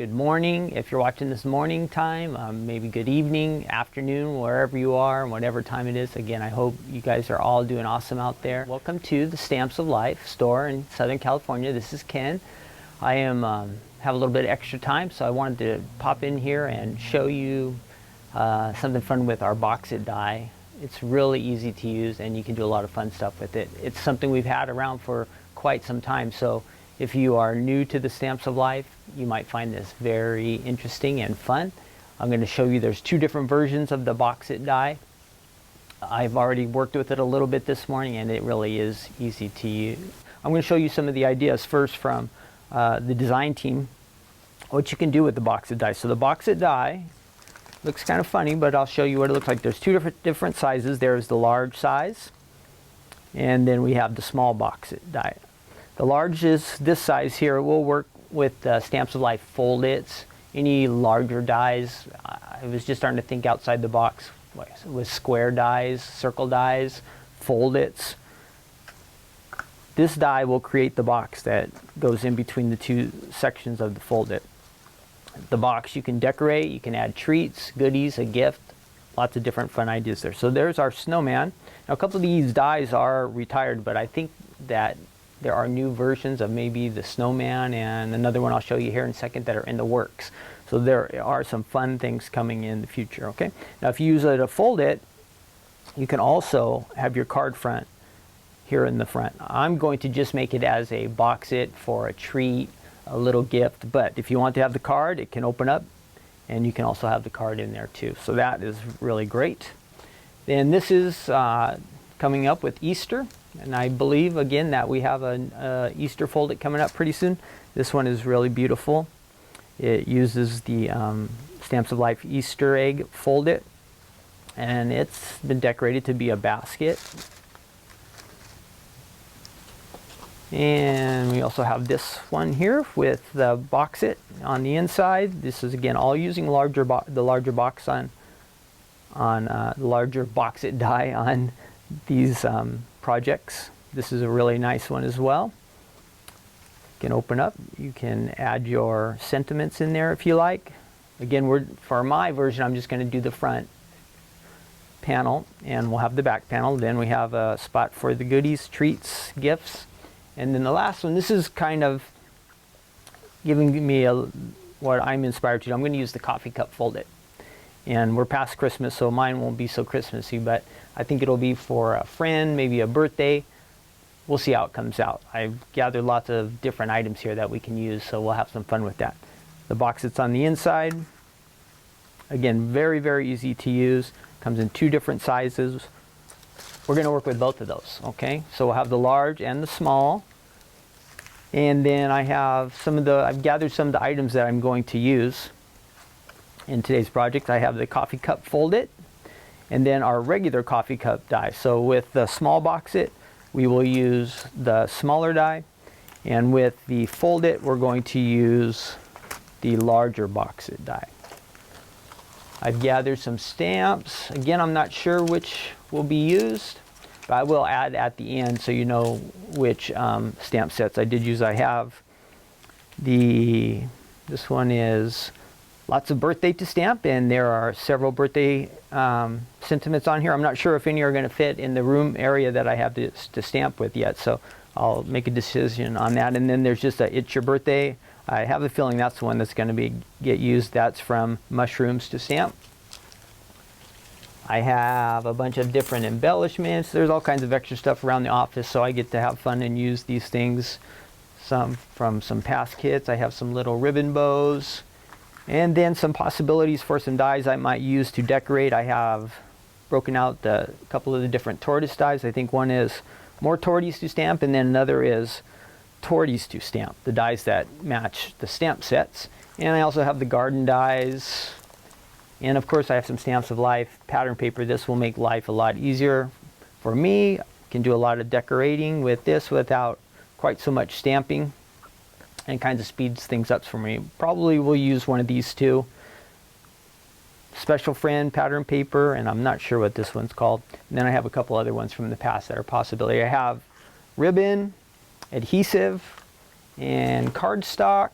good morning if you're watching this morning time, maybe good evening, afternoon, wherever you are, whatever time it is. Again, I hope you guys are all doing awesome out there. Welcome to the Stamps of Life store in Southern California. This is Ken. I have a little bit of extra time, so I wanted to pop in here and show you something fun with our box it die. It's really easy to use and you can do a lot of fun stuff with it. It's something we've had around for quite some time, so if you are new to the Stamps of Life, you might find this very interesting and fun. I'm going to show you there's two different versions of the box it die. I've already worked with it a little bit this morning and it really is easy to use. I'm going to show you some of the ideas first from the design team, what you can do with the box it die. So the box it die looks kind of funny, but I'll show you what it looks like. There's two different sizes. There's the large size and then we have the small box it die. The large is this size here. It will work with Stamps of Life fold-its, any larger dies. I was just starting to think outside the box with square dies, circle dies, fold-its. This die will create the box that goes in between the two sections of the fold-it. The box you can decorate, you can add treats, goodies, a gift, lots of different fun ideas there. So there's our snowman. Now a couple of these dies are retired, but I think that there are new versions of maybe the snowman and another one I'll show you here in a second that are in the works. So there are some fun things coming in the future, okay? Now if you use it to fold it, you can also have your card front here in the front. I'm going to just make it as a box it for a treat, a little gift, but if you want to have the card, it can open up and you can also have the card in there too. So that is really great. Then this is coming up with Easter. And I believe, again, that we have an Easter fold-it coming up pretty soon. This one is really beautiful. It uses the Stamps of Life Easter egg fold-it. And it's been decorated to be a basket. And we also have this one here with the box it on the inside. This is, again, all using the larger box on the larger box it die on these projects. This is a really nice one as well. You can open up, you can add your sentiments in there if you like. Again, for my version, I'm just going to do the front panel and we'll have the back panel. Then we have a spot for the goodies, treats, gifts. And then the last one, this is kind of giving me what I'm inspired to do. I'm going to use the coffee cup fold-it. And we're past Christmas, so mine won't be so Christmassy, but I think it'll be for a friend, maybe a birthday. We'll see how it comes out. I've gathered lots of different items here that we can use, so we'll have some fun with that. The box that's on the inside, again, very, very easy to use. Comes in two different sizes. We're going to work with both of those, okay? So we'll have the large and the small. And then I have I've gathered some of the items that I'm going to use in today's project. I have the coffee cup fold-it and then our regular coffee cup die. So with the small box it, we will use the smaller die, and with the fold-it, we're going to use the larger box it die. I've gathered some stamps. Again, I'm not sure which will be used, but I will add at the end so you know which stamp sets I did use. I have this one is lots of birthday to stamp, and there are several birthday sentiments on here. I'm not sure if any are going to fit in the room area that I have to stamp with yet, so I'll make a decision on that. And then there's just a It's Your Birthday. I have a feeling that's the one that's going to get used. That's from Mushrooms to Stamp. I have a bunch of different embellishments. There's all kinds of extra stuff around the office, so I get to have fun and use these things. Some from some past kits. I have some little ribbon bows. And then some possibilities for some dies I might use to decorate. I have broken out a couple of the different tortoise dies. I think one is more torties to stamp, and then another is torties to stamp, the dies that match the stamp sets. And I also have the garden dies. And of course I have some Stamps of Life pattern paper. This will make life a lot easier for me. I can do a lot of decorating with this without quite so much stamping, and kind of speeds things up for me. Probably will use one of these two. Special Friend pattern paper, and I'm not sure what this one's called. And then I have a couple other ones from the past that are a possibility. I have ribbon, adhesive, and cardstock,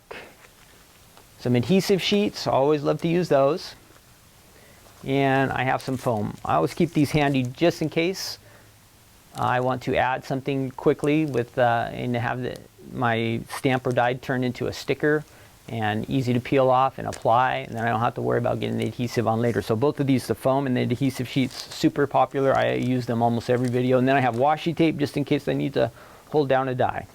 Some adhesive sheets, I always love to use those. And I have some foam. I always keep these handy just in case I want to add something quickly with and have my stamp or die turn into a sticker and easy to peel off and apply, and then I don't have to worry about getting the adhesive on later. So both of these, the foam and the adhesive sheets, super popular. I use them almost every video. And then I have washi tape just in case I need to hold down a die.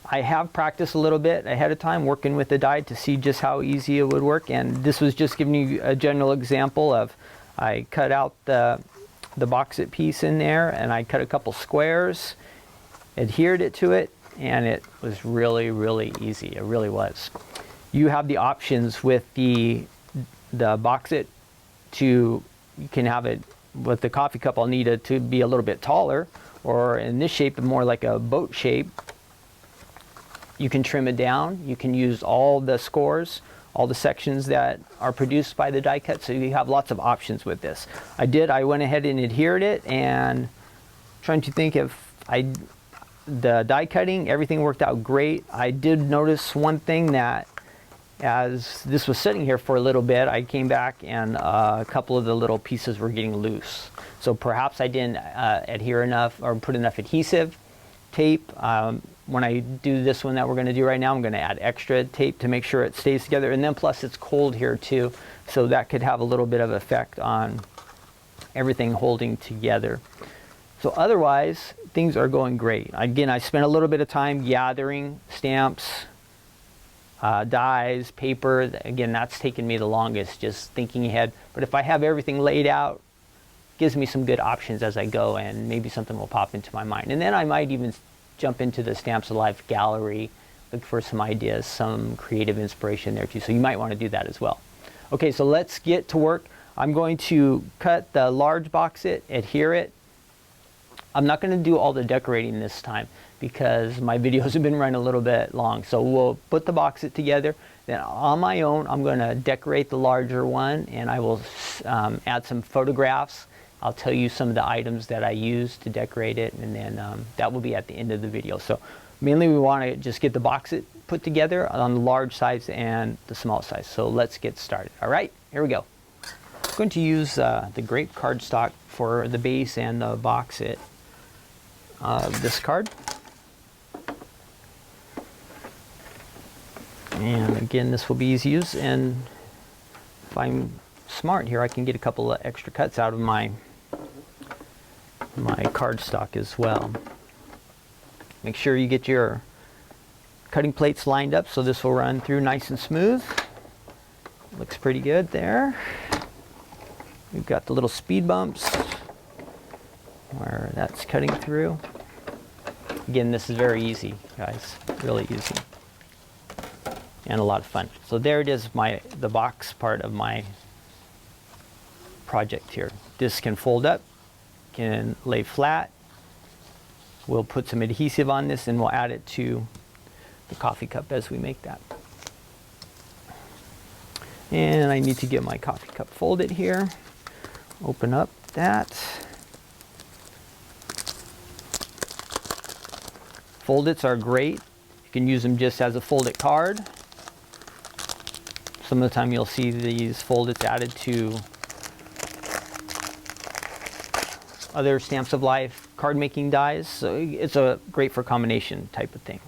I have practiced a little bit ahead of time working with the die to see just how easy it would work, and this was just giving you a general example of I cut out the box it piece in there, and I cut a couple squares, adhered it to it, and it was really, really easy. It really was. You have the options with the box it you can have it with the coffee cup. I'll need it to be a little bit taller, or in this shape, more like a boat shape. You can trim it down. You can use all the scores, all the sections that are produced by the die cut, so you have lots of options with this. I went ahead and adhered it, and trying to think if the die cutting, everything worked out great. I did notice one thing, that as this was sitting here for a little bit, I came back and a couple of the little pieces were getting loose. So perhaps I didn't adhere enough or put enough adhesive tape. When I do this one that we're going to do right now, I'm going to add extra tape to make sure it stays together. And then plus it's cold here too, so that could have a little bit of effect on everything holding together. So otherwise, things are going great. Again, I spent a little bit of time gathering stamps, dies, paper. Again, that's taken me the longest, just thinking ahead. But if I have everything laid out, it gives me some good options as I go, and maybe something will pop into my mind. And then I might even jump into the Stamps of Life gallery, look for some ideas, some creative inspiration there too. So you might want to do that as well. Okay, so let's get to work. I'm going to cut the large box it, adhere it. I'm not going to do all the decorating this time because my videos have been running a little bit long. So we'll put the box it together. Then on my own, I'm going to decorate the larger one, and I will add some photographs. I'll tell you some of the items that I use to decorate it, and then that will be at the end of the video. So mainly we want to just get the box it put together on the large size and the small size. So let's get started. All right, here we go. I'm going to use the grape cardstock for the base and the box it. This card. And again, this will be easy to use, and if I'm smart here, I can get a couple of extra cuts out of my cardstock as well. Make sure you get your cutting plates lined up so this will run through nice and smooth. Looks pretty good there. We've got the little speed bumps where that's cutting through. Again, this is very easy, guys, really easy. And a lot of fun. So there it is, the box part of my project here. This can fold up, can lay flat. We'll put some adhesive on this, and we'll add it to the coffee cup as we make that. And I need to get my coffee cup folded here. Open up that. Fold-its are great. You can use them just as a fold-it card. Some of the time you'll see these fold-its added to other Stamps of Life card making dies. So it's great for combination type of thing.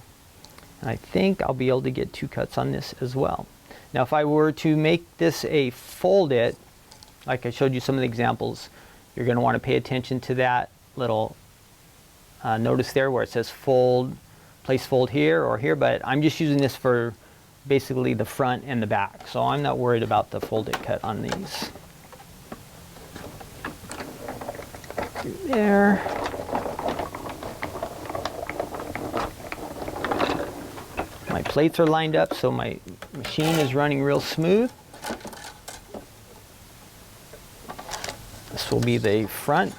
And I think I'll be able to get 2 cuts on this as well. Now if I were to make this a fold-it, like I showed you some of the examples, you're going to want to pay attention to that little notice there where it says fold, place fold here or here, but I'm just using this for basically the front and the back, so I'm not worried about the fold-it cut on these. There. My plates are lined up, so my machine is running real smooth. This will be the front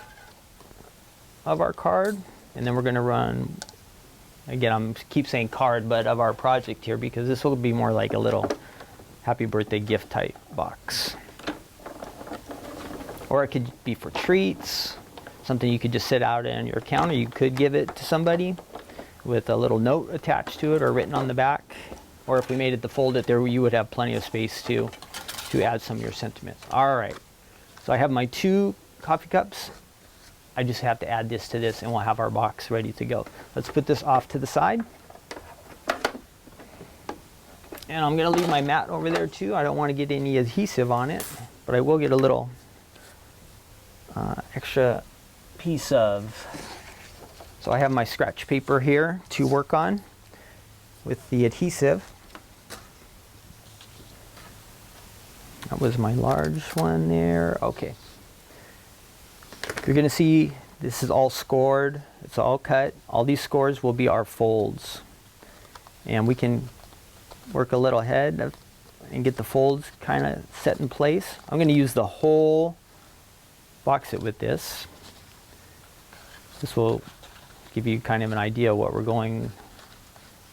of our card, and then we're going to run, again, I'm keep saying card, but of our project here, because this will be more like a little happy birthday gift type box. Or it could be for treats, something you could just sit out on your counter. You could give it to somebody with a little note attached to it or written on the back, or if we made it to fold it there, you would have plenty of space to add some of your sentiments. All right, so I have my 2 coffee cups. I just have to add this to this and we'll have our box ready to go. Let's put this off to the side. And I'm gonna leave my mat over there too. I don't want to get any adhesive on it, but I will get a little extra piece of, so I have my scratch paper here to work on with the adhesive. That was my large one there. Okay. You're gonna see this is all scored, it's all cut. All these scores will be our folds. And we can work a little ahead and get the folds kind of set in place. I'm going to use the whole box it with this. This will give you kind of an idea of what we're going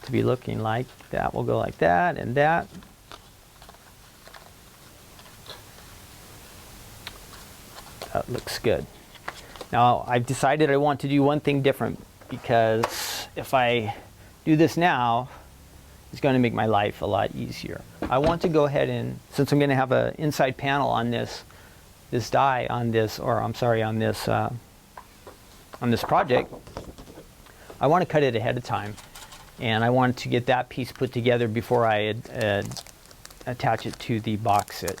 to be looking like. That will go like that and that. That looks good. Now I've decided I want to do one thing different, because if I do this now, it's going to make my life a lot easier. I want to go ahead and, since I'm going to have an inside panel on this die on this, or I'm sorry, on this project, I want to cut it ahead of time, and I want to get that piece put together before I attach it to the box it.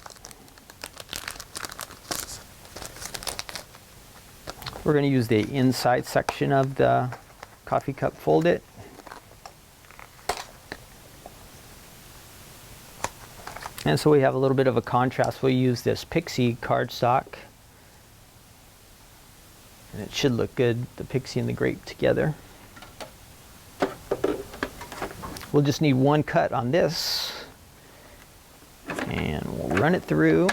We're going to use the inside section of the coffee cup, fold it. And so we have a little bit of a contrast. We'll use this Pixie cardstock. And it should look good, the Pixie and the grape together. We'll just need one cut on this. And we'll run it through.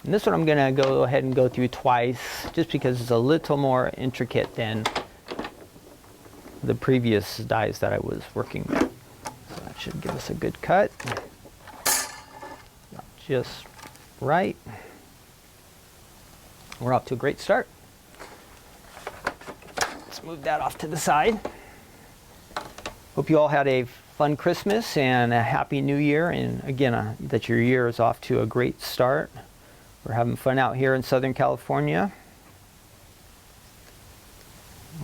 And this one I'm going to go ahead and go through twice, just because it's a little more intricate than the previous dies that I was working with. Should give us a good cut. Just right. We're off to a great start. Let's move that off to the side. Hope you all had a fun Christmas and a happy New Year, and again that your year is off to a great start. We're having fun out here in Southern California.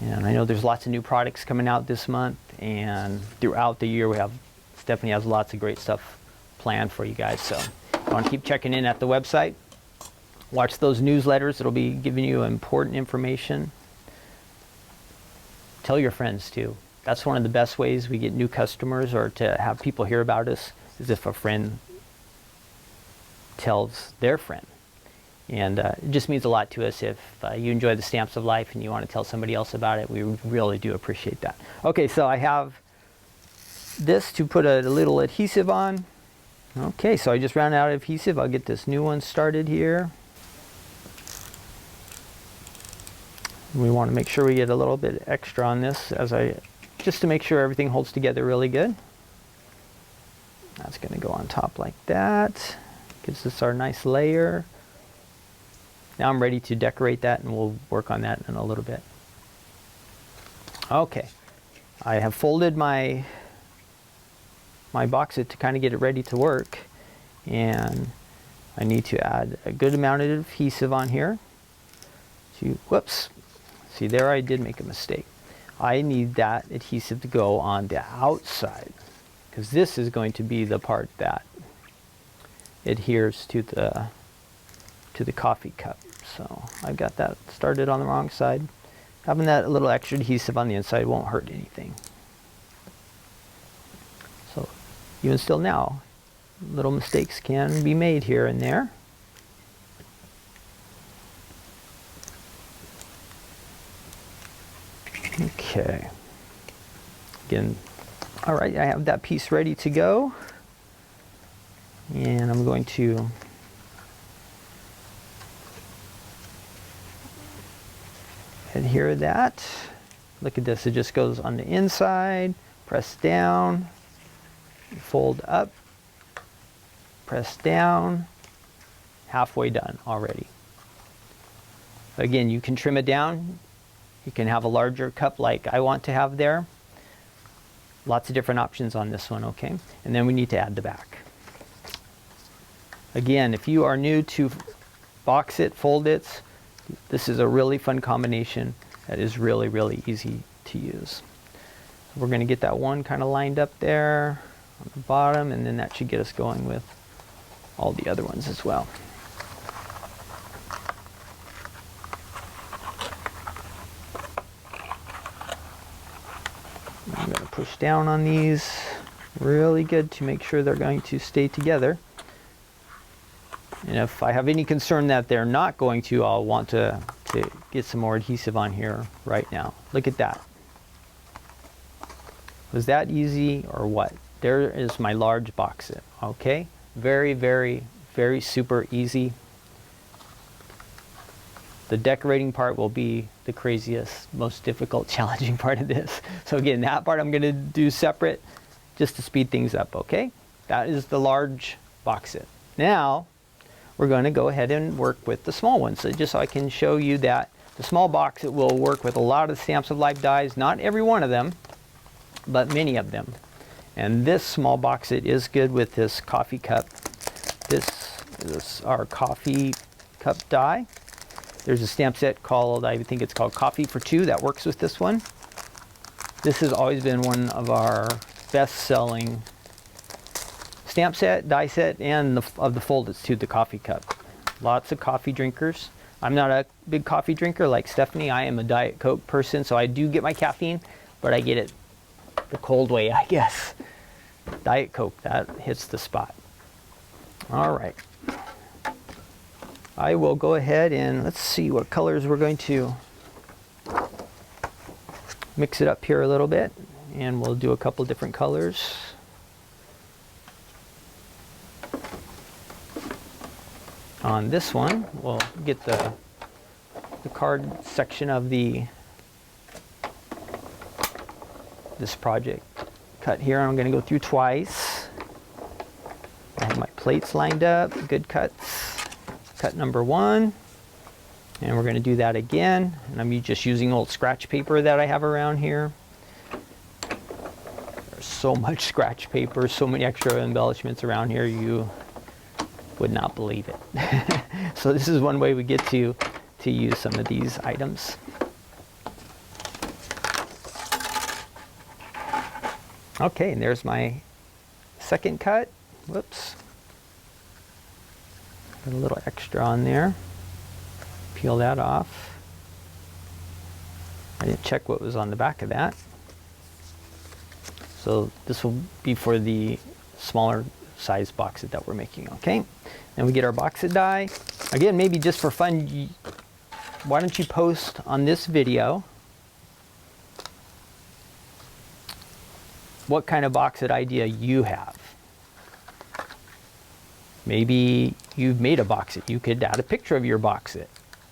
And I know there's lots of new products coming out this month, and throughout the year we have, Stephanie has lots of great stuff planned for you guys. So I want to keep checking in at the website. Watch those newsletters. It'll be giving you important information. Tell your friends too. That's one of the best ways we get new customers, or to have people hear about us, is if a friend tells their friend. And it just means a lot to us if you enjoy the Stamps of Life and you want to tell somebody else about it. We really do appreciate that. Okay, so I have this to put a little adhesive on. Okay, so I just ran out of adhesive. I'll get this new one started here. We want to make sure we get a little bit extra on this, just to make sure everything holds together really good. That's going to go on top like that. Gives us our nice layer. Now I'm ready to decorate that, and we'll work on that in a little bit. Okay, I have folded my box it to kind of get it ready to work, and I need to add a good amount of adhesive on here. Whoops, see there, I did make a mistake. I need that adhesive to go on the outside, because this is going to be the part that adheres to the coffee cup. So I got that started on the wrong side. Having that little extra adhesive on the inside won't hurt anything. So even still now, little mistakes can be made here and there. Okay. Again, all right, I have that piece ready to go. And I'm going to adhere that. Look at this, it just goes on the inside, press down, fold up, press down, halfway done already. Again, you can trim it down. You can have a larger cup like I want to have there. Lots of different options on this one, okay? And then we need to add the back. Again, if you are new to box it, fold it, this is a really fun combination that is really, really easy to use. We're going to get that one kind of lined up there on the bottom, and then that should get us going with all the other ones as well. I'm going to push down on these really good to make sure they're going to stay together. And if I have any concern that they're not going to, I'll want to get some more adhesive on here right now. Look at that. Was that easy or what? There is my large box set, okay? Very, very, very super easy. The decorating part will be the craziest, most difficult, challenging part of this. So again, that part I'm gonna do separate just to speed things up, okay? That is the large box set. Now, we're gonna go ahead and work with the small ones. So just so I can show you that the small box, it will work with a lot of Stamps of Life dies, not every one of them, but many of them. And this small box, it is good with this coffee cup. This is our coffee cup die. There's a stamp set called, I think it's called Coffee for Two, that works with this one. This has always been one of our best-selling stamp set, die set, and of the foldeds too, the coffee cup. Lots of coffee drinkers. I'm not a big coffee drinker like Stephanie. I am a Diet Coke person, so I do get my caffeine, but I get it the cold way, I guess. Diet Coke, that hits the spot. All right. I will go ahead and let's see what colors we're going to mix it up here a little bit, and we'll do a couple different colors. On this one, we'll get the card section of this project cut here. I'm going to go through twice. I have my plates lined up, good cuts. Cut number one, and we're going to do that again. And I'm just using old scratch paper that I have around here. There's so much scratch paper, so many extra embellishments around here, you would not believe it. So this is one way we get to use some of these items. Okay, and there's my second cut. Whoops. Got a little extra on there. Peel that off. I didn't check what was on the back of that. So this will be for the smaller size box set that we're making, okay? Then we get our box set die. Again, maybe just for fun, why don't you post on this video what kind of box set idea you have. Maybe you've made a box set. You could add a picture of your box set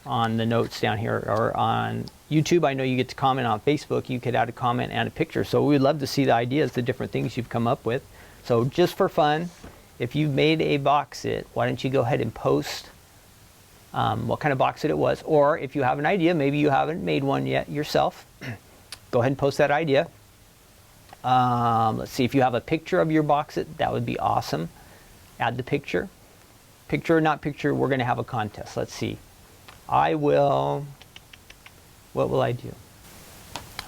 on the notes down here, or on YouTube. I know you get to comment. On Facebook, you could add a comment and a picture. So we'd love to see the ideas, the different things you've come up with. So just for fun, if you've made a box set, why don't you go ahead and post what kind of box set it was, or if you have an idea, maybe you haven't made one yet yourself, go ahead and post that idea. Let's see, if you have a picture of your box set, that would be awesome. Add the picture. Picture or not picture, we're going to have a contest. Let's see. What will I do?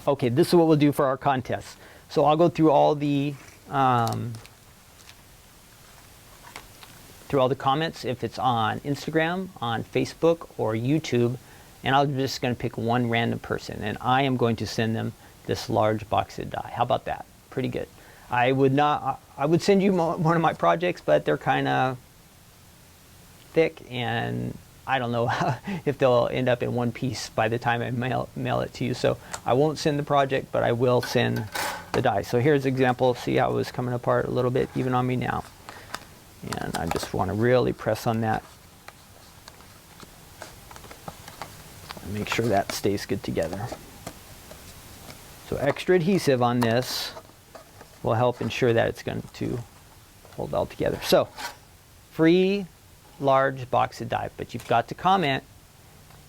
Okay, this is what we'll do for our contest. So I'll go through all the comments, if it's on Instagram, on Facebook, or YouTube, and I'm just going to pick one random person, and I am going to send them this large box set die. How about that? Pretty good. I would send you one of my projects, but they're kind of thick, and I don't know if they'll end up in one piece by the time I mail it to you. So I won't send the project, but I will send the die. So here's an example. See how it was coming apart a little bit even on me now. And I just want to really press on that. Make sure that stays good together. So extra adhesive on this will help ensure that it's going to hold all together. So free large box set die, but you've got to comment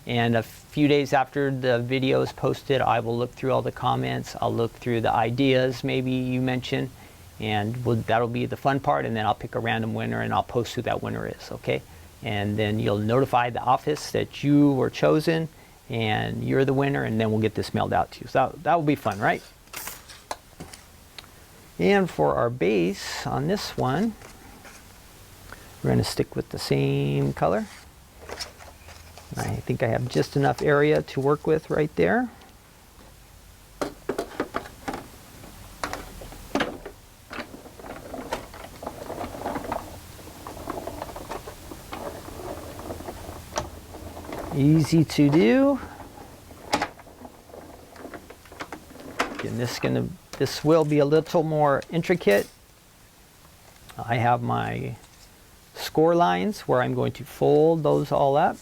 And a few days after the video is posted, I will look through all the comments. I'll look through the ideas maybe you mentioned, and that'll be the fun part. And then I'll pick a random winner and I'll post who that winner is, okay? And then you'll notify the office that you were chosen and you're the winner, and then we'll get this mailed out to you. So that will be fun, right? And for our base on this one, we're going to stick with the same color. I think I have just enough area to work with right there. Easy to do. Again, this will be a little more intricate. I have my score lines where I'm going to fold those all up.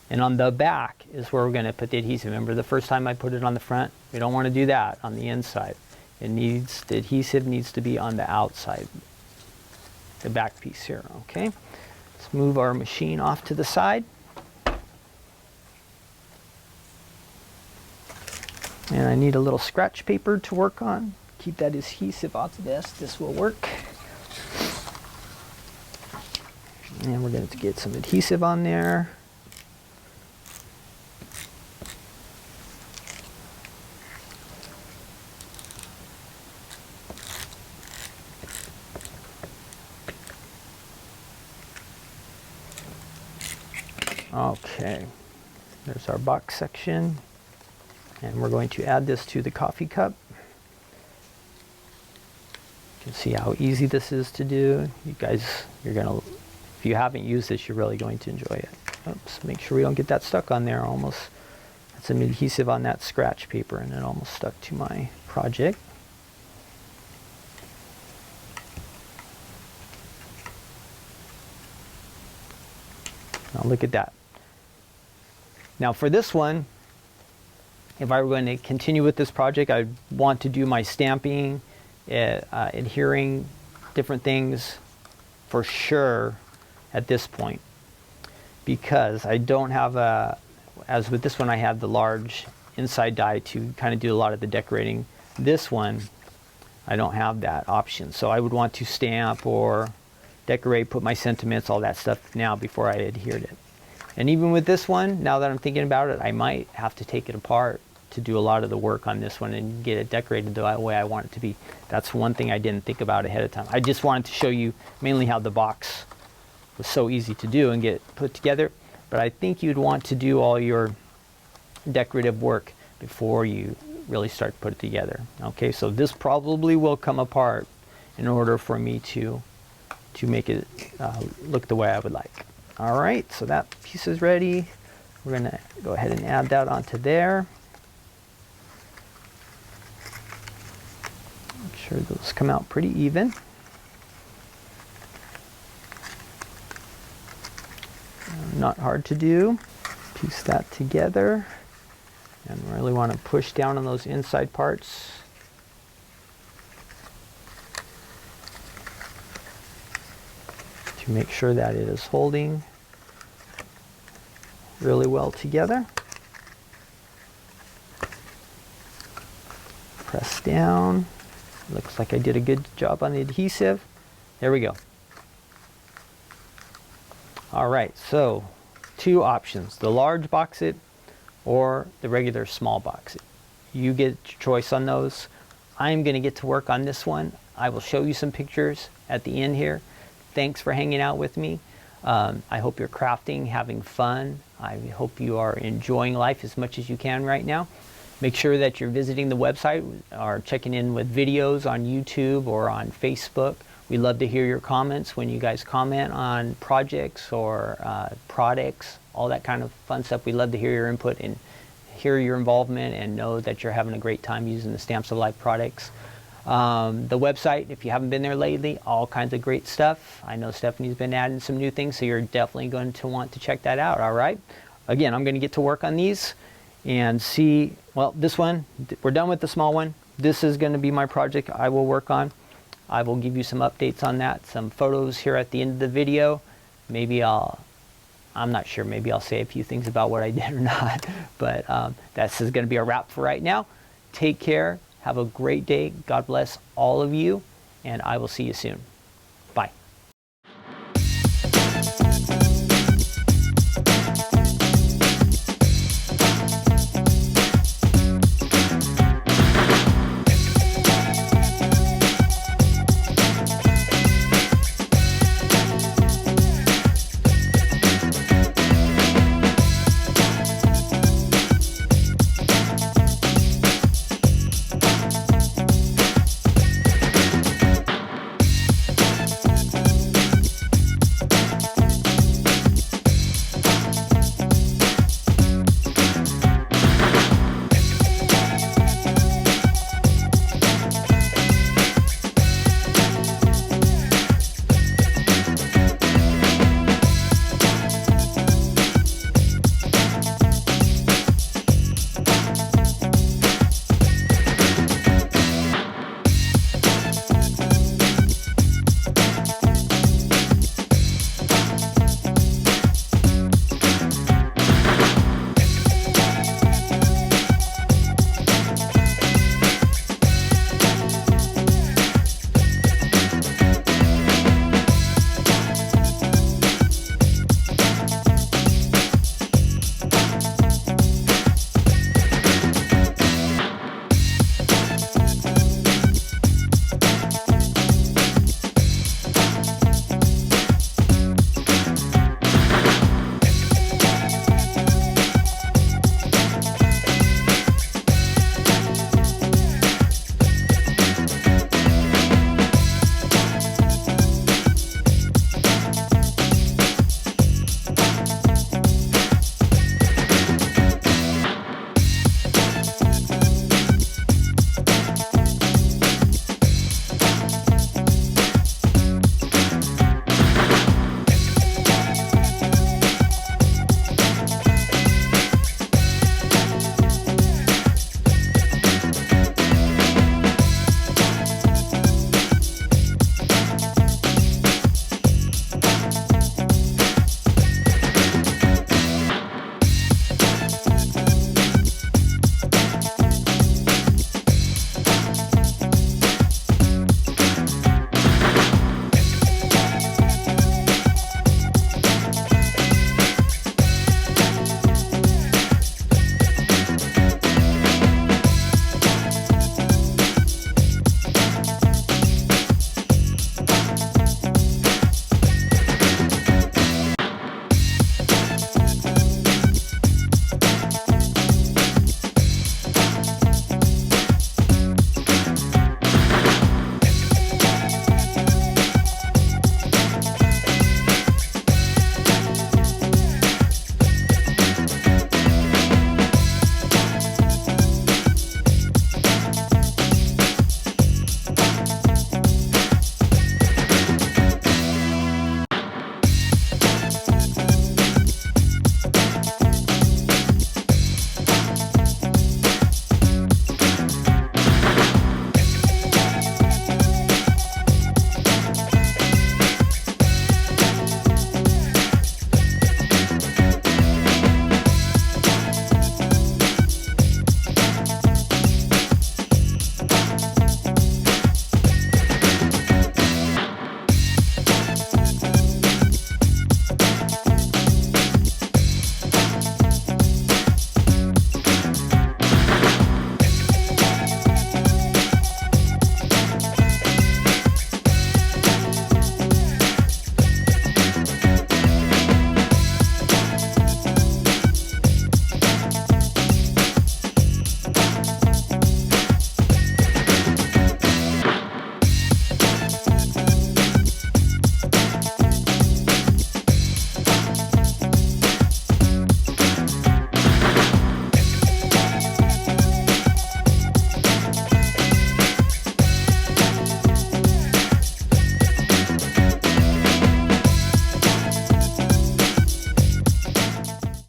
And on the back is where we're going to put the adhesive. Remember the first time I put it on the front? We don't want to do that on the inside. The adhesive needs to be on the outside, the back piece here, okay? Let's move our machine off to the side. And I need a little scratch paper to work on. Keep that adhesive off of this. This will work. And we're going to get some adhesive on there. Okay, there's our box section. And we're going to add this to the coffee cup. You can see how easy this is to do. You guys, if you haven't used this, you're really going to enjoy it. Oops, make sure we don't get that stuck on there. Almost, that's some adhesive on that scratch paper, and it almost stuck to my project. Now look at that. Now for this one, if I were going to continue with this project, I'd want to do my stamping, adhering different things for sure at this point, because I don't have as with this one, I have the large inside die to kind of do a lot of the decorating. This one, I don't have that option. So I would want to stamp or decorate, put my sentiments, all that stuff now before I adhered it. And even with this one, now that I'm thinking about it, I might have to take it apart to do a lot of the work on this one and get it decorated the way I want it to be. That's one thing I didn't think about ahead of time. I just wanted to show you mainly how the box was so easy to do and get put together. But I think you'd want to do all your decorative work before you really start to put it together. Okay, so this probably will come apart in order for me to make it look the way I would like. All right, so that piece is ready. We're gonna go ahead and add that onto there. Make sure those come out pretty even. Not hard to do. Piece that together. And really want to push down on those inside parts. To make sure that it is holding really well together. Press down. Looks like I did a good job on the adhesive. There we go. All right, so two options, the large box it or the regular small box it. You get your choice on those. I'm gonna get to work on this one. I will show you some pictures at the end here. Thanks for hanging out with me. I hope you're crafting, having fun. I hope you are enjoying life as much as you can right now. Make sure that you're visiting the website or checking in with videos on YouTube or on Facebook. We love to hear your comments when you guys comment on projects or products, all that kind of fun stuff. We love to hear your input and hear your involvement and know that you're having a great time using the Stamps of Life products. The website, if you haven't been there lately, all kinds of great stuff. I know Stephanie's been adding some new things, so you're definitely going to want to check that out, all right? Again, I'm going to get to work on these and see, well, this one, we're done with the small one. This is going to be my project I will work on. I will give you some updates on that, some photos here at the end of the video. Maybe I'll I'm not sure. Maybe I'll say a few things about what I did or not. But that's going to be a wrap for right now. Take care. Have a great day. God bless all of you. And I will see you soon.